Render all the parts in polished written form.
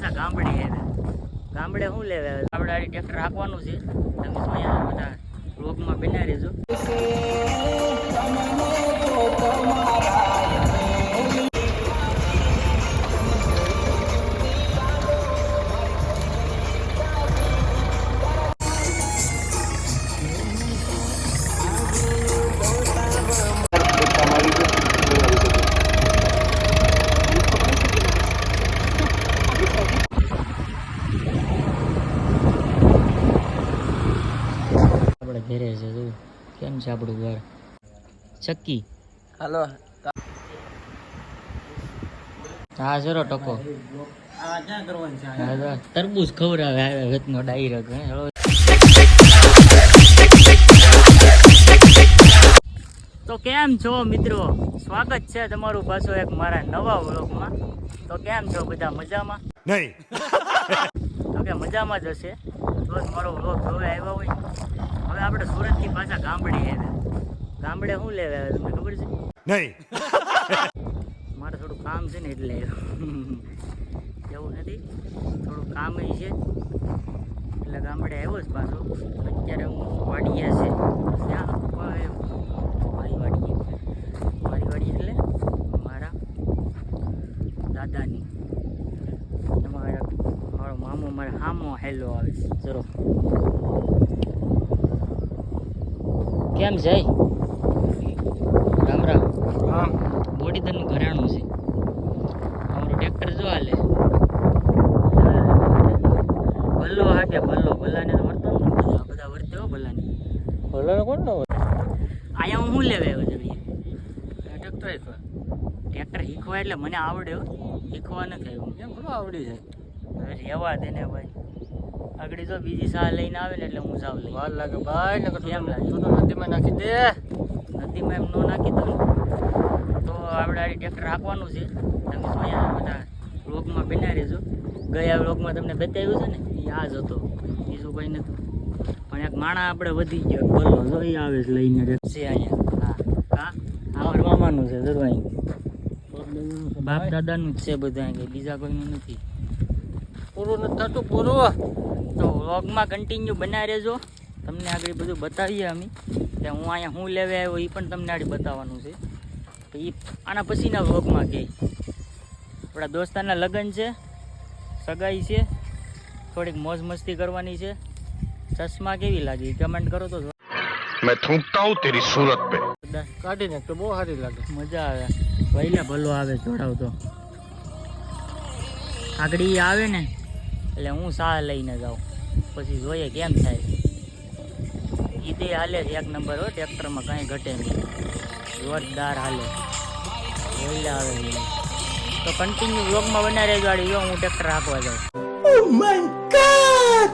પાછા ગામડે આવ્યા. ગામડે શું લેવા આપણે આ ટ્રેક્ટર રાખવાનું છે. તમે તો અહીંયા બધા વ્લોગમાં બના રહેજો. આપણે ઘરે છે જો કેમ છે આપણું ઘર ચક્કી. હાલો હા જરો ટકો આ ક્યાં કરવાનું છે? હા તો તરબૂચ ખવડાવે આવે વેતનો ડાયરેક્ટ. તો કેમ છો મિત્રો, સ્વાગત છે તમારું પાછો એક મારા નવા વ્લોગમાં. તો કેમ છો બધા, મજામાં? નહીં. તો કે મજામાં જ હશે તો જ મારો વ્લોગ જોવે આવ્યા હોય. હવે આપણે સુરતથી પાછા ગામડે આવ્યા. ગામડે શું લેવા આવ્યા તમને ખબર છે? નહીં. મારે થોડું કામ છે ને એટલે એવું નથી, થોડું કામ છે એટલે ગામડે આવ્યો જ પાછો. અત્યારે હું વાડીએ છે ત્યાં મારી વાડી એટલે મારા દાદાની. એમાં મારો મામો મારા હામો હેલો આવે છે. ચલો કેમ જાય રામ રામ. હા બોડીધરનું ઘરાણું છે અમારું. ટ્રેક્ટર જો હાલે ભલ્લો હાકે ભલ્લો. ભલ્લાને તો વર્તો ને બધા વર્તે હો ભલ્લાને. ભલે કોણ ન હોય અહીંયા હું શું લેવા આવ્યો છે? ટ્રેક્ટર ટ્રેક્ટર શીખવા એટલે મને આવડે હો, શીખવા નથી આવ્યું. કેમ ઘણું આવડી જાય. હવે રહેવા દે ને ભાઈ, આગળ જો બીજી સાહ લઈને આવે ને એટલે હું જાવ લઈ. વાર લાગે ભાઈ ને કેમ લાગે? તું તો નદીમાં નાખી દે. નદીમાં એમ ન નાખી દઉં તો આપણે આ ટ્રેક્ટર રાખવાનું છે. તમે તો અહીંયા બધા વ્લોગમાં બના રહેજો. ગયા વ્લોગમાં તમને બતાવ્યું છે ને એ આ જ હતો, બીજું કંઈ નતું. પણ એક માણા આપણે વધી ગયો બોલો જો એ આવે છે લઈને છે અહીંયા. હા હા અમારા મામાનું છે જરૂર અહીં બાપ દાદાનું જ છે બધા અહીં, બીજા કોઈનું નથી. પૂરું નથી થતું પૂરું. તો વ્લોગમાં કન્ટિન્યુ બના રહેજો. તમને આગળ બધું બતાવીએ અમે કે હું અહીંયા શું લેવા આવ્યો એ પણ તમને આગળ બતાવવાનું છે. તો એ આના પછીના વ્લોગમાં કહે. આપણા દોસ્તારના લગ્ન છે, સગાઈ છે, થોડીક મોજ મસ્તી કરવાની છે. ચશ્મા કેવી લાગી કમેન્ટ કરો તો. मैं थूकता हूँ तेरी सूरत पे. કાઢી નાખ તો બહુ સારી લાગે. મજા આવે પહેલા ભલો આવે જોડાવતો. આગળ ઈ આવે ને એટલે હું સાહ લઈને જાઉં, પછી જોઈએ કેમ થાય. ઈ દે હાલે છે એક નંબર હો, ટ્રેક્ટરમાં કાંઈ ઘટે નહીં, જોરદાર હાલે. પહેલા આવે છે તો કન્ટિન્યુ વ્લોગમાં બના રહેજો. આડી જો હું ટ્રેક્ટર રાખવા જાઉં. Oh my God.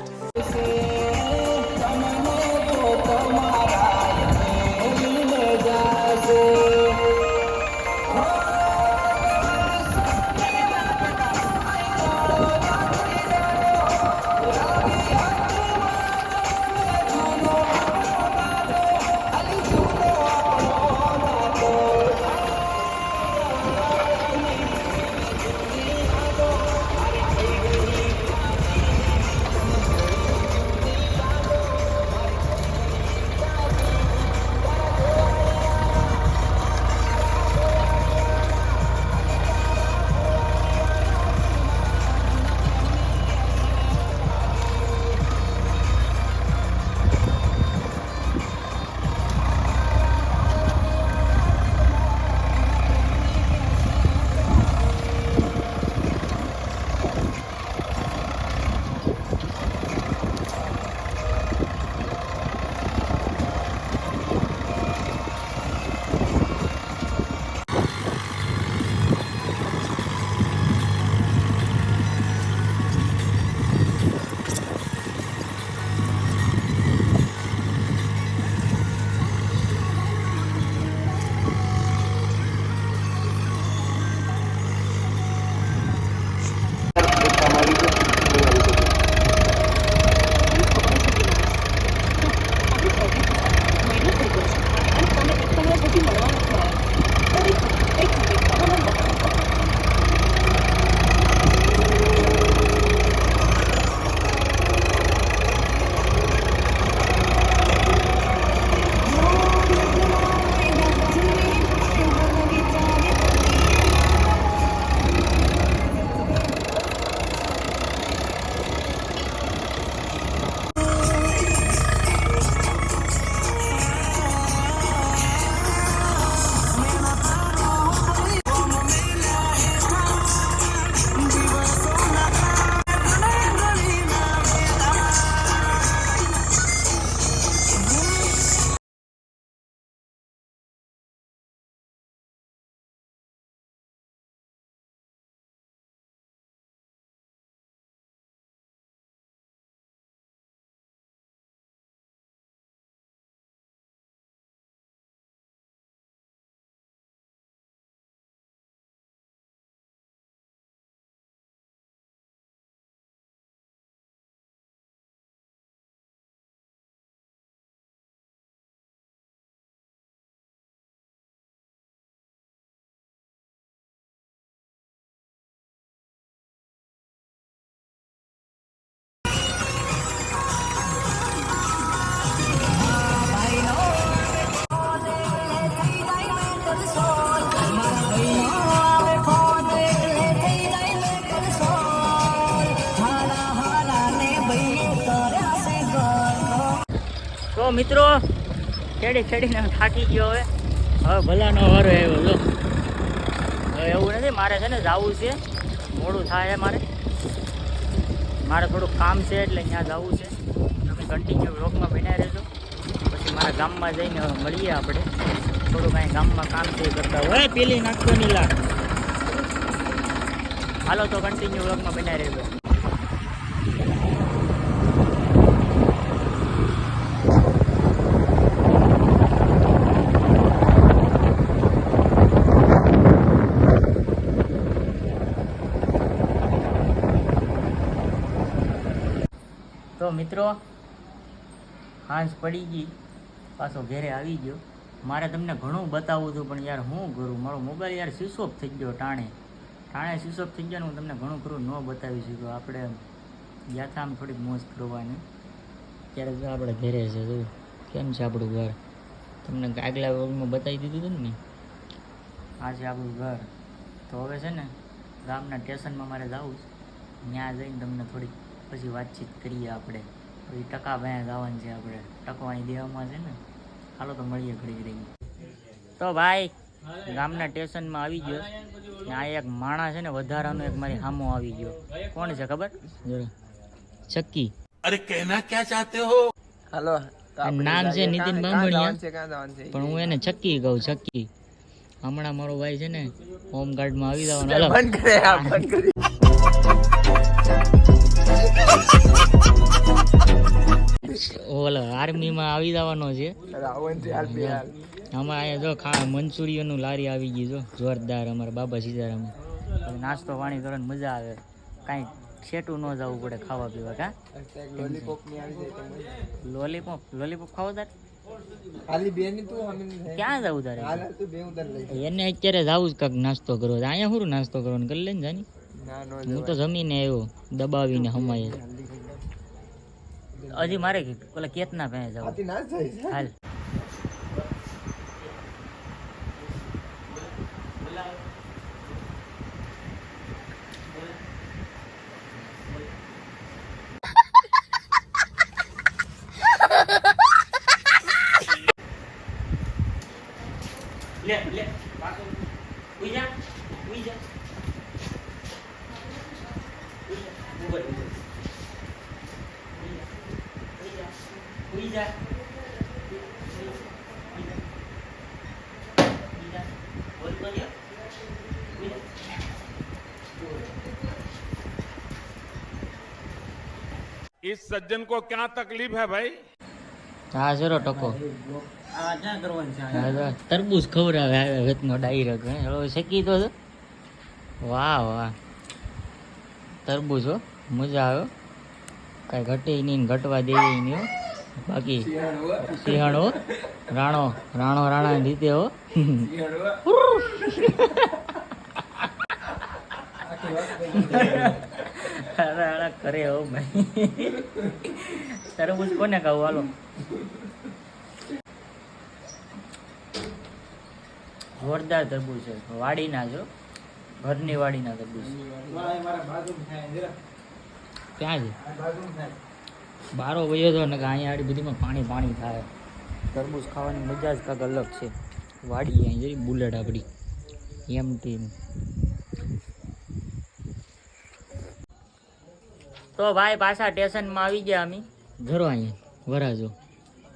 તો મિત્રો ખેડીને થાકી ગયો હવે ભલાનો વારો આવ્યો જો. હવે એવું નથી, મારે છે ને જવું છે, મોડું થાય મારે થોડુંક કામ છે એટલે ત્યાં જવું છે. તમે કન્ટિન્યુ વ્લોગમાં બન્યા રહેજો. પછી મારા ગામમાં જઈને હવે મળીએ આપણે. થોડું કાંઈ ગામમાં કામ છે કરતા હોય પેલી નાખતો નીલા. હાલો તો કન્ટિન્યુ વ્લોગમાં બન્યા રહેજો. તો મિત્રો હાંસ પડી ગઈ, પાછો ઘેરે આવી ગયો. મારે તમને ઘણું બતાવવું હતું પણ યાર શું કરું, મારો મોબાઈલ યાર સ્વિચ ઓફ થઈ ગયો. ટાણે સ્વિચ ઓફ થઈ ગયો ને હું તમને ઘણું ખરું ન બતાવી શકું. આપણે ગયા હતા આમ થોડીક મોજ કરવાની. ત્યારે જો આપણે ઘેરે છે, જો કેમ છે આપણું ઘર. તમને આગલા વ્લોગમાં બતાવી દીધું હતું ને, આ છે આપણું ઘર. તો હવે છે ને ગામના સ્ટેશનમાં મારે જવું છે. ત્યાં જઈને તમને થોડીક પછી વાતચીત કરીએ આપણે. પછી ટકા ભાઈ જવાનું છે આપણે, ટકો અહીં દેવામાં છે ને. હાલો તો મળીએ ઘડી રહી. તો ભાઈ ગામના સ્ટેશનમાં આવી ગયો. આ એક માણસ છે ને વધારાનો એક મારી સામો આવી ગયો. કોણ છે ખબર? ચક્કી. अरे कहना क्या चाहते हो? હાલો નામ છે નીતિન બાંભણિયા, પણ હું એને ચક્કી કહું. ચક્કી હમણાં મારો ભાઈ છે ને હોમગાર્ડમાં આવી જવાનો. ઓલો આર્મીમાં આવી જવાનો છે. અમારે અહીંયા જો મંચુરિયનનું લારી આવી ગઈ જો જોરદાર. અમારા બાબા સીતારામ નાસ્તો પાણી કરવાની મજા આવે. કાંઈ છેટું ન જવું પડે ખાવા પીવા. કા લોલીપોપ ખાવો તારે? ક્યાં જવું તારે? એને અત્યારે જવું જ કાંક નાસ્તો કરવો. અહીંયા શું નાસ્તો કરવાનો કરી લે ને જાની. હું તો જમીને આવ્યો દબાવીને હમાય. હજી મારે પેલા કેતના પાસે જવું. હાલ લે પાછો ઉઈ જા इस सज्जन को क्या तकलीफ है भाई? હા જરો ટકો તરબૂચ ખવડાવે વેતનો ડાયરેક્ટ. હવે શેકી તો વાહ વાહ તરબૂચ હો, મજા આવે. કાંઈ ઘટે નહીં, ઘટવા દેવી નહીં. બાકી સિંહણ હો, રાણા રીતે હો. કરે હો ભાઈ. તરબૂચ કોને કહું? હાલો જોરદાર તરબૂચ છે. વાડીના જો, ઘરની વાડીના તરબૂચ. ક્યાં છે? બારો વયો તો ને અહીંયા આડી બધીમાં પાણી થાય. તરબૂચ ખાવાની મજા જ કાંક અલગ છે. વાડી અહીં જરી બુલેટ આપણી એમ ટીમ. તો ભાઈ પાછા સ્ટેશનમાં આવી ગયા અમે. ઘરો અહીંયા વરાજો.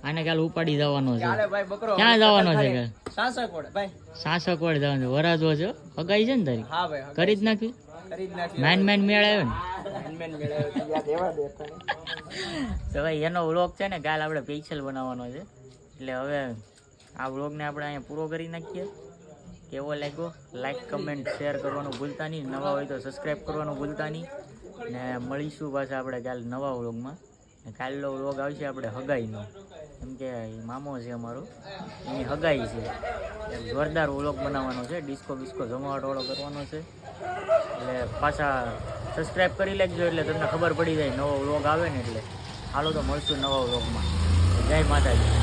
આને કાલે ઉપાડી જવાનો છે. ક્યાં જવાનો છે? સાસકવાડ જવાનું છે. વરાજો છે, અગાઈ છે ને તારી? કરી જ નાખી. મેન મેળ આવ્યો ને. તો ભાઈ એનો વ્લોગ છે ને કાલે આપણે પિક્ચર બનાવવાનો છે. એટલે હવે આ વ્લોગને આપણે અહીંયા પૂરો કરી નાખીએ. કેવો લાગ્યો? લાઈક કમેન્ટ શેર કરવાનું ભૂલતા નહીં. નવા હોય તો સબસ્ક્રાઈબ કરવાનું ભૂલતા નહીં. ને મળીશું પાછા આપણે કાલે નવા વ્લોગમાં. કાલનો વ્લોગ આવશે આપણે હગાઈનો, કેમ કે મામો છે અમારો, એની હગાઈ છે. જોરદાર વ્લોગ બનાવવાનો છે. ડિસ્કો બિસ્કો જમાવટવાળો કરવાનો છે. એટલે પાછા સબસ્ક્રાઈબ કરી લેજો એટલે તમને ખબર પડી જાય નવો વ્લોગ આવે ને. એટલે હાલો તો મળશું નવા વ્લોગમાં. જય માતાજી.